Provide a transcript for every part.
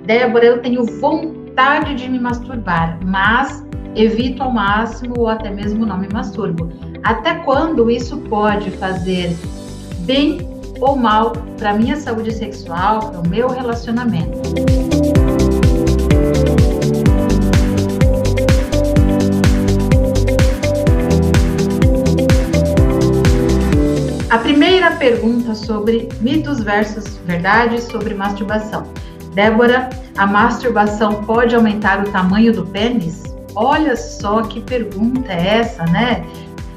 Débora, eu tenho vontade de me masturbar, mas evito ao máximo ou até mesmo não me masturbo. Até quando isso pode fazer bem ou mal para a minha saúde sexual, para o meu relacionamento? A primeira pergunta sobre mitos versus verdades sobre masturbação. Débora, a masturbação pode aumentar o tamanho do pênis? Olha só que pergunta é essa, né?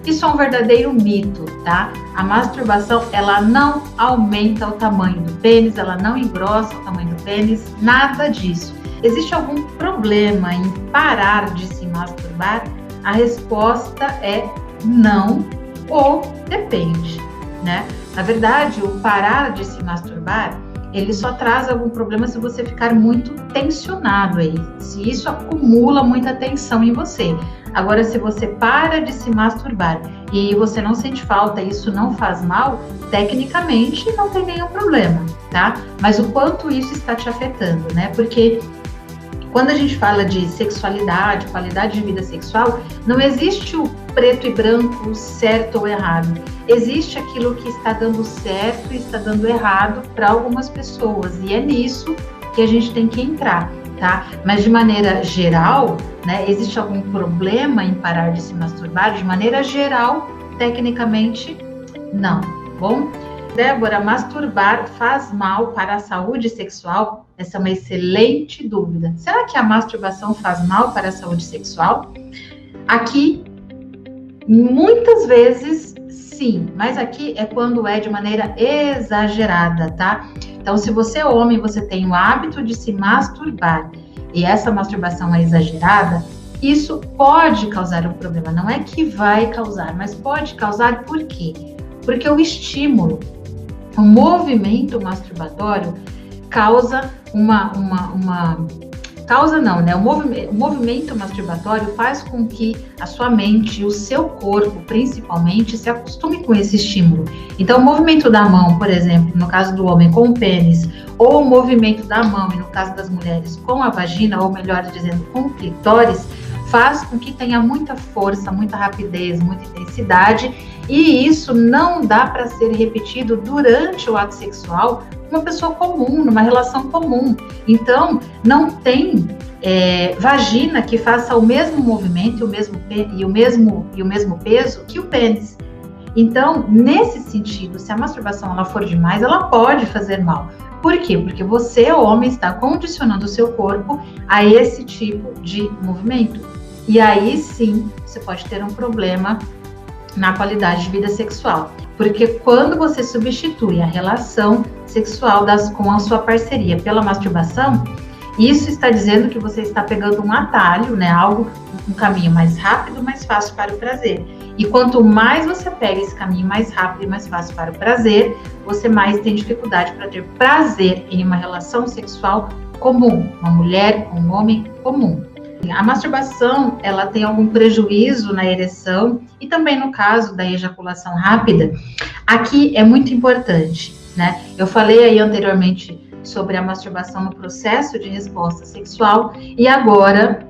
Isso é um verdadeiro mito, tá? A masturbação, ela não aumenta o tamanho do pênis, ela não engrossa o tamanho do pênis, nada disso. Existe algum problema em parar de se masturbar? A resposta é não ou depende, né? Na verdade, o parar de se masturbar, ele só traz algum problema se você ficar muito tensionado aí, se isso acumula muita tensão em você. Agora, se você para de se masturbar e você não sente falta, isso não faz mal, tecnicamente não tem nenhum problema, tá? Mas o quanto isso está te afetando, né? Porque quando a gente fala de sexualidade, qualidade de vida sexual, não existe o preto e branco, certo ou errado. Existe aquilo que está dando certo e está dando errado para algumas pessoas, e é nisso que a gente tem que entrar, tá? Mas de maneira geral, né, existe algum problema em parar de se masturbar? De maneira geral, tecnicamente, não, tá bom? Débora, masturbar faz mal para a saúde sexual? Essa é uma excelente dúvida. Será que a masturbação faz mal para a saúde sexual? Aqui, muitas vezes, sim, mas aqui é quando é de maneira exagerada, tá? Então, se você é homem, você tem o hábito de se masturbar e essa masturbação é exagerada, isso pode causar um problema. Não é que vai causar, mas pode causar por quê? Porque o estímulo, o movimento masturbatório causa o movimento masturbatório faz com que a sua mente e o seu corpo, principalmente, se acostume com esse estímulo. Então, o movimento da mão, por exemplo, no caso do homem com o pênis, ou o movimento da mão, e no caso das mulheres, com a vagina, ou melhor dizendo, com o clitóris, faz com que tenha muita força, muita rapidez, muita intensidade, e isso não dá para ser repetido durante o ato sexual com uma pessoa comum, numa relação comum. Então, não tem vagina que faça o mesmo movimento e o mesmo peso que o pênis. Então, nesse sentido, se a masturbação ela for demais, ela pode fazer mal. Por quê? Porque você, homem, está condicionando o seu corpo a esse tipo de movimento. E aí sim, você pode ter um problema na qualidade de vida sexual. Porque quando você substitui a relação sexual com a sua parceria pela masturbação, isso está dizendo que você está pegando um atalho, né? Um caminho mais rápido, mais fácil para o prazer. E quanto mais você pega esse caminho mais rápido e mais fácil para o prazer, você mais tem dificuldade para ter prazer em uma relação sexual comum, uma mulher com um homem comum. A masturbação, ela tem algum prejuízo na ereção e também no caso da ejaculação rápida. Aqui é muito importante, né? Eu falei aí anteriormente sobre a masturbação no processo de resposta sexual e agora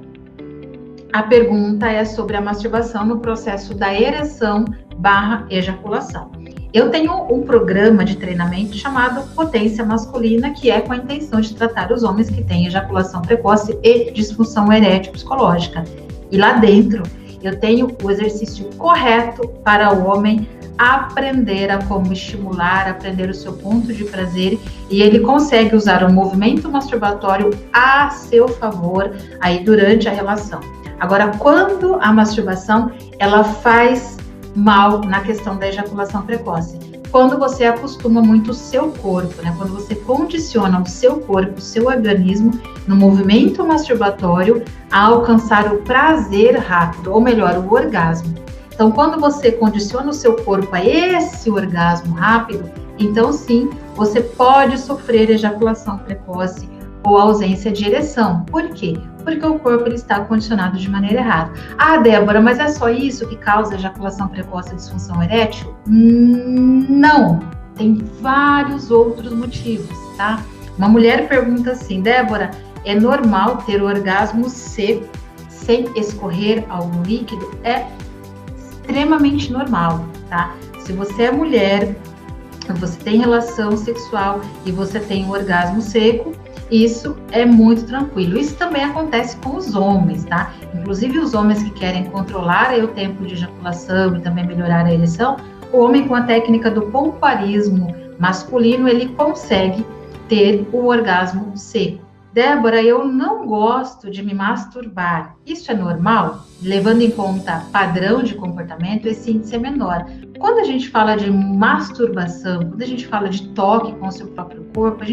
a pergunta é sobre a masturbação no processo da ereção / ejaculação. Eu tenho um programa de treinamento chamado Potência Masculina, que é com a intenção de tratar os homens que têm ejaculação precoce e disfunção erétil psicológica. E lá dentro, eu tenho o exercício correto para o homem aprender a como estimular, aprender o seu ponto de prazer, e ele consegue usar o movimento masturbatório a seu favor aí durante a relação. Agora, quando a masturbação, ela faz mal na questão da ejaculação precoce, quando você acostuma muito o seu corpo, né? Quando você condiciona o seu corpo, o seu organismo no movimento masturbatório a alcançar o prazer rápido, ou melhor, o orgasmo. Então, quando você condiciona o seu corpo a esse orgasmo rápido, então sim, você pode sofrer ejaculação precoce ou ausência de ereção. Por quê? Porque o corpo ele está condicionado de maneira errada. Ah, Débora, mas é só isso que causa ejaculação precoce e disfunção erétil? Não, tem vários outros motivos, tá? Uma mulher pergunta assim: Débora, é normal ter orgasmo seco sem escorrer algum líquido? É extremamente normal, tá? Se você é mulher, você tem relação sexual e você tem um orgasmo seco, isso é muito tranquilo. Isso também acontece com os homens, tá? Inclusive os homens que querem controlar aí o tempo de ejaculação e também melhorar a ereção, o homem com a técnica do pompoarismo masculino, ele consegue ter o orgasmo seco. Débora, eu não gosto de me masturbar. Isso é normal? Levando em conta padrão de comportamento, esse índice é menor. Quando a gente fala de masturbação, quando a gente fala de toque com o seu próprio corpo, a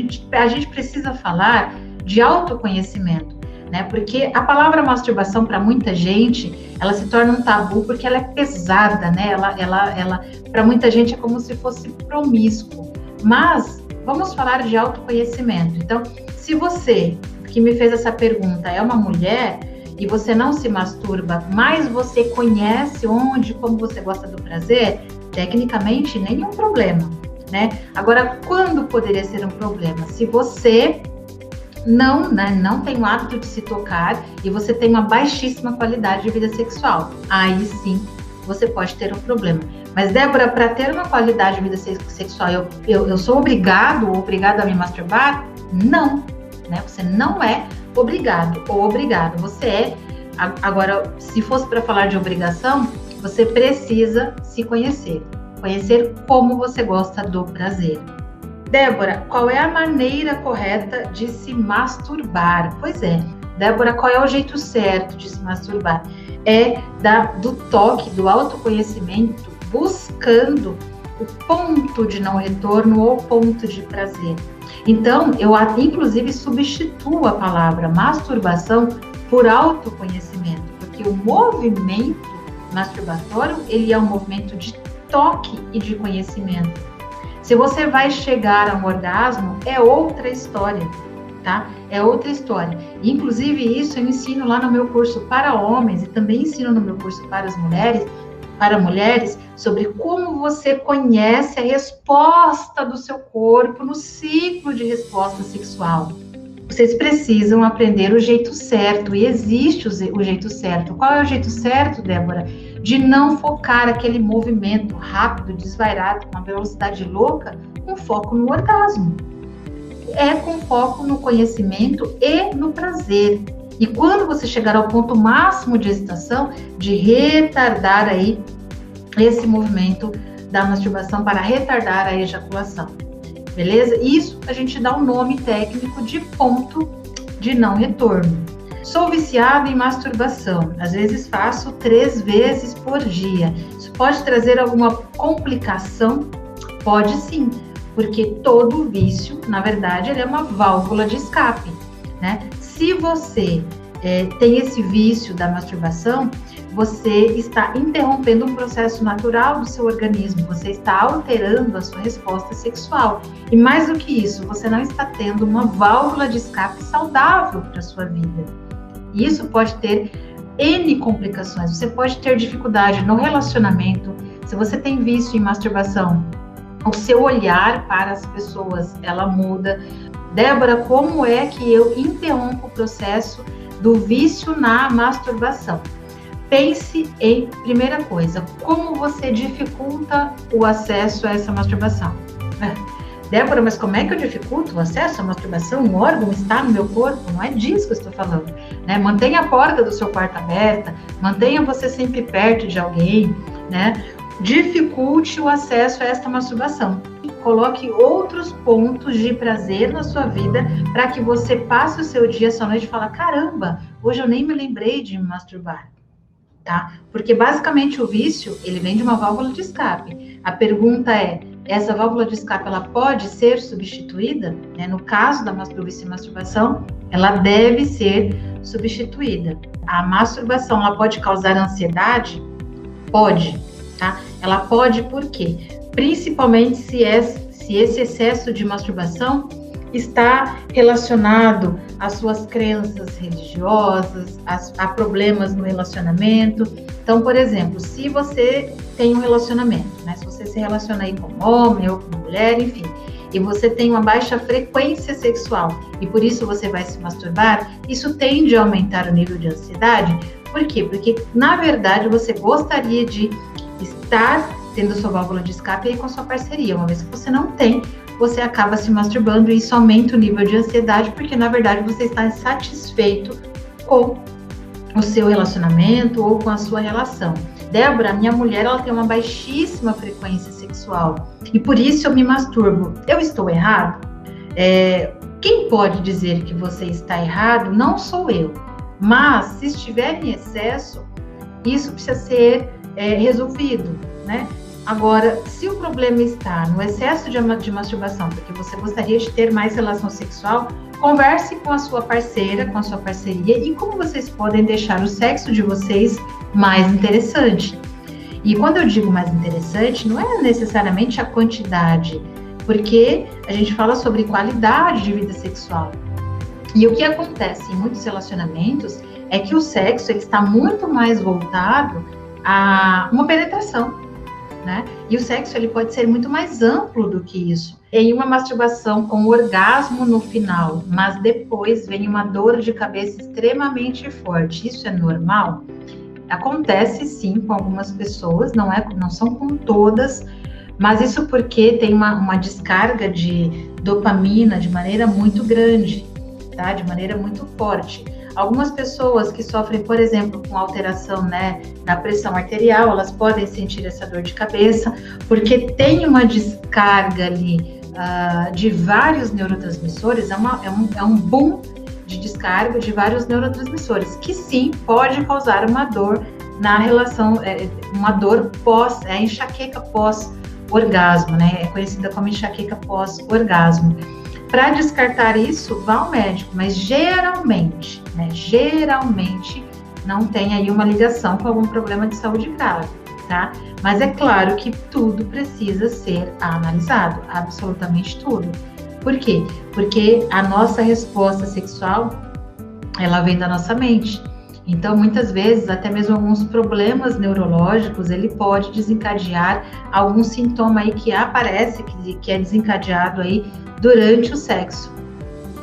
gente precisa falar de autoconhecimento, né? Porque a palavra masturbação, para muita gente, ela se torna um tabu porque ela é pesada, né? Ela para muita gente é como se fosse promíscuo. Mas vamos falar de autoconhecimento. Então, se você que me fez essa pergunta é uma mulher e você não se masturba, mas você conhece onde, como você gosta do prazer, tecnicamente nenhum problema, né? Agora, quando poderia ser um problema? Se você não tem o hábito de se tocar e você tem uma baixíssima qualidade de vida sexual, aí sim você pode ter um problema. Mas, Débora, para ter uma qualidade de vida sexual, eu sou obrigado ou obrigada a me masturbar? Não, né? Você não é obrigado ou obrigado. Você é. Agora, se fosse para falar de obrigação, você precisa se conhecer. Conhecer como você gosta do prazer. Débora, qual é a maneira correta de se masturbar? Pois é. Débora, qual é o jeito certo de se masturbar? É do toque, do autoconhecimento, buscando o ponto de não retorno ou ponto de prazer. Então, eu inclusive substituo a palavra masturbação por autoconhecimento, porque o movimento masturbatório, ele é um movimento de toque e de conhecimento. Se você vai chegar a um orgasmo, é outra história, tá? É outra história. Inclusive, isso eu ensino lá no meu curso para homens e também ensino no meu curso para mulheres, sobre como você conhece a resposta do seu corpo no ciclo de resposta sexual. Vocês precisam aprender o jeito certo, e existe o jeito certo. Qual é o jeito certo, Débora? De não focar aquele movimento rápido, desvairado, com uma velocidade louca, com foco no orgasmo. É com foco no conhecimento e no prazer. E quando você chegar ao ponto máximo de excitação, de retardar aí esse movimento da masturbação para retardar a ejaculação. Beleza? Isso a gente dá um nome técnico de ponto de não retorno. Sou viciada em masturbação. Às vezes faço 3 vezes por dia. Isso pode trazer alguma complicação? Pode sim, porque todo vício, na verdade, ele é uma válvula de escape, né? Se você tem esse vício da masturbação, você está interrompendo um processo natural do seu organismo, você está alterando a sua resposta sexual. E mais do que isso, você não está tendo uma válvula de escape saudável para a sua vida. E isso pode ter N complicações. Você pode ter dificuldade no relacionamento. Se você tem vício em masturbação, o seu olhar para as pessoas, ela muda. Débora, como é que eu interrompo o processo do vício na masturbação? Pense em, primeira coisa, como você dificulta o acesso a essa masturbação. Débora, mas como é que eu dificulto o acesso à masturbação? Um órgão está no meu corpo? Não é disso que eu estou falando, né? Mantenha a porta do seu quarto aberta, mantenha você sempre perto de alguém, né? Dificulte o acesso a esta masturbação. Coloque outros pontos de prazer na sua vida para que você passe o seu dia, sua noite e fale, caramba, hoje eu nem me lembrei de me masturbar. Tá? Porque basicamente o vício, ele vem de uma válvula de escape. A pergunta é, essa válvula de escape, ela pode ser substituída? Né? No caso do vício e masturbação, ela deve ser substituída. A masturbação, ela pode causar ansiedade? Pode, tá? Ela pode por quê? Principalmente se esse excesso de masturbação está relacionado às suas crenças religiosas, a problemas no relacionamento. Então, por exemplo, se você tem um relacionamento, né? Se você se relaciona aí com homem ou com mulher, enfim, e você tem uma baixa frequência sexual e por isso você vai se masturbar, isso tende a aumentar o nível de ansiedade. Por quê? Porque, na verdade, você gostaria de estar tendo sua válvula de escape aí com a sua parceria. Uma vez que você não tem, você acaba se masturbando e isso aumenta o nível de ansiedade, porque, na verdade, você está insatisfeito com o seu relacionamento ou com a sua relação. Débora, minha mulher, ela tem uma baixíssima frequência sexual e por isso eu me masturbo. Eu estou errado? Quem pode dizer que você está errado não sou eu, mas se estiver em excesso, isso precisa ser resolvido, né? Agora, se o problema está no excesso de masturbação, porque você gostaria de ter mais relação sexual, converse com a sua parceira, com a sua parceria e como vocês podem deixar o sexo de vocês mais interessante. E quando eu digo mais interessante, não é necessariamente a quantidade, porque a gente fala sobre qualidade de vida sexual. E o que acontece em muitos relacionamentos é que o sexo ele está muito mais voltado a uma penetração, né? E o sexo ele pode ser muito mais amplo do que isso. Em uma masturbação com orgasmo no final, mas depois vem uma dor de cabeça extremamente forte. Isso é normal? Acontece sim com algumas pessoas, não são com todas, mas isso porque tem uma descarga de dopamina de maneira muito grande, tá? De maneira muito forte. Algumas pessoas que sofrem, por exemplo, com alteração, né, na pressão arterial, elas podem sentir essa dor de cabeça, porque tem uma descarga ali de vários neurotransmissores, é um boom de descarga de vários neurotransmissores, que sim, pode causar uma dor na relação, uma dor a enxaqueca pós-orgasmo, né, é conhecida como enxaqueca pós-orgasmo. Para descartar isso, vá ao médico, mas geralmente não tem aí uma ligação com algum problema de saúde grave, tá? Mas é claro que tudo precisa ser analisado, absolutamente tudo. Por quê? Porque a nossa resposta sexual, ela vem da nossa mente. Então, muitas vezes, até mesmo alguns problemas neurológicos, ele pode desencadear algum sintoma aí que aparece, que é desencadeado aí durante o sexo.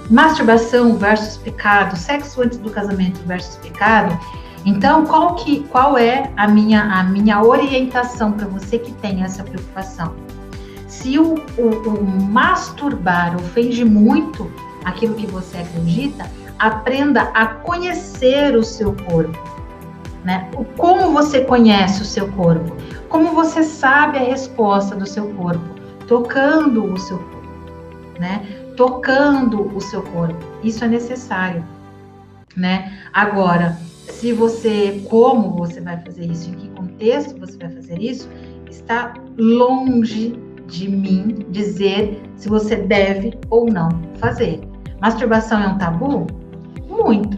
Masturbação versus pecado, sexo antes do casamento versus pecado. Então, qual é a minha orientação para você que tem essa preocupação? Se o masturbar ofende muito aquilo que você acredita, aprenda a conhecer o seu corpo, né? Como você conhece o seu corpo? Como você sabe a resposta do seu corpo? Tocando o seu corpo, né? Tocando o seu corpo. Isso é necessário, né? Agora, como você vai fazer isso, em que contexto você vai fazer isso, está longe de mim dizer se você deve ou não fazer. Masturbação é um tabu? Muito,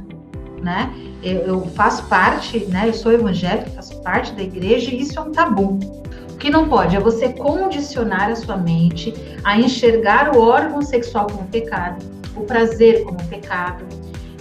né? Eu faço parte, né? Eu sou evangélica, faço parte da igreja e isso é um tabu. O que não pode é você condicionar a sua mente a enxergar o órgão sexual como pecado, o prazer como pecado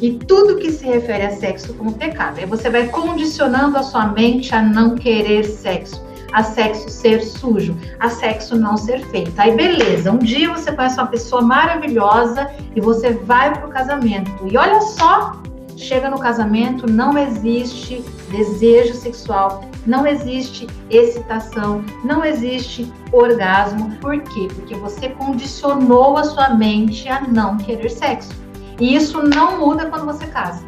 e tudo que se refere a sexo como pecado. Aí você vai condicionando a sua mente a não querer sexo, a sexo ser sujo, a sexo não ser feito. Aí beleza, um dia você conhece uma pessoa maravilhosa e você vai pro casamento. E olha só, chega no casamento, não existe desejo sexual, não existe excitação, não existe orgasmo. Por quê? Porque você condicionou a sua mente a não querer sexo. E isso não muda quando você casa.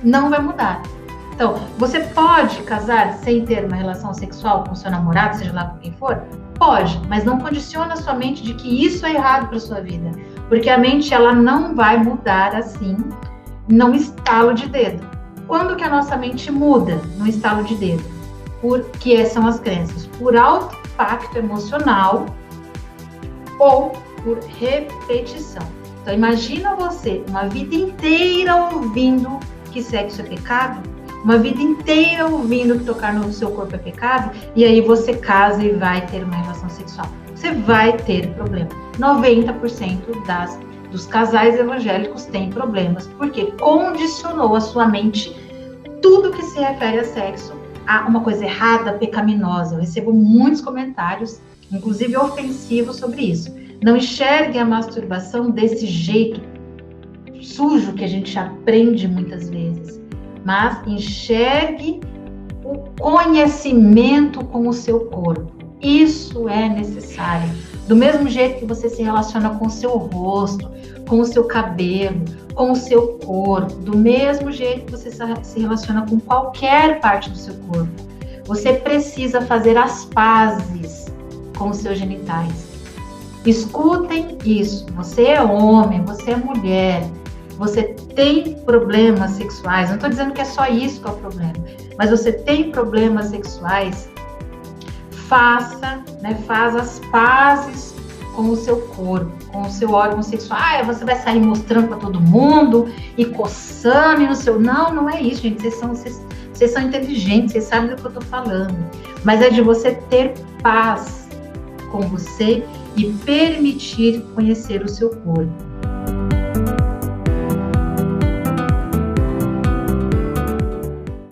Não vai mudar. Então, você pode casar sem ter uma relação sexual com seu namorado, seja lá com quem for? Pode, mas não condiciona a sua mente de que isso é errado para sua vida. Porque a mente, ela não vai mudar assim, num estalo de dedo. Quando que a nossa mente muda num estalo de dedo? Que são as crenças? Por alto impacto emocional ou por repetição. Então, imagina você uma vida inteira ouvindo que sexo é pecado, uma vida inteira ouvindo que tocar no seu corpo é pecado, e aí você casa e vai ter uma relação sexual. Você vai ter problema. 90% dos casais evangélicos têm problemas, porque condicionou a sua mente tudo que se refere a sexo a uma coisa errada, pecaminosa. Eu recebo muitos comentários, inclusive ofensivos, sobre isso. Não enxergue a masturbação desse jeito sujo que a gente aprende muitas vezes, mas enxergue o conhecimento com o seu corpo. Isso é necessário. Do mesmo jeito que você se relaciona com o seu rosto, com o seu cabelo, com o seu corpo, do mesmo jeito que você se relaciona com qualquer parte do seu corpo, você precisa fazer as pazes com os seus genitais. Escutem isso. Você é homem, você é mulher, você tem problemas sexuais. Não estou dizendo que é só isso que é o problema, mas você tem problemas sexuais. Faz as pazes com o seu corpo, com o seu órgão sexual. Você vai sair mostrando para todo mundo e coçando e no seu... Não é isso, gente. Vocês são inteligentes, vocês sabem do que eu estou falando. Mas é de você ter paz com você e permitir conhecer o seu corpo.